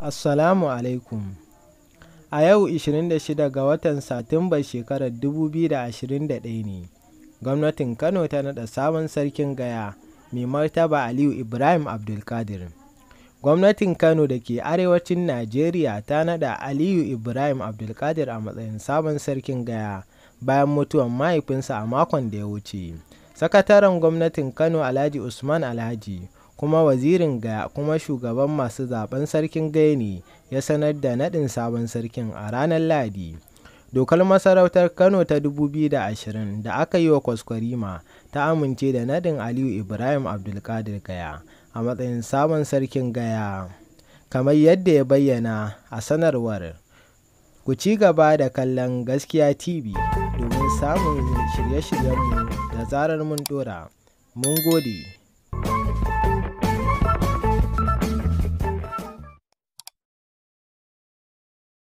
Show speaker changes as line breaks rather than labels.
Assalamu alaikum. A yau 26 ga watan Satumbar shekarar 2021 ne, gwamnatin Kano ta naɗa sabon sarkin Gaya, Mai Martaba Aliyu Ibrahim Abdulkadir. Gwamnatin Kano da ke arewacin Najeriya ta naɗa Aliyu Ibrahim Abdulkadir a matsayin sabon sarkin Gaya bayan mutuwar mahaifinsa a makon da ya wuce. Sakataren gwamnatin Kano Alhaji Usman Alhaji kuma wazirin Gaya kuma shugaban masu zaben sarkin Gaya ne ya sanar da naɗin sabon sarkin a ranar Lahadi. Dokar masarautar Kano ta 2020 da aka yi wa kwaskwarima ta amince da naɗin Aliyu Ibrahim Abdulkadir Gaya a matsayin sabon sarkin Gaya, kamar yadda ya bayyana a sanarwar. Ku ci gaba da kallon Gaskiya TV domin samun shirye-shiryenmu da zarar mun ɗora. Mun gode.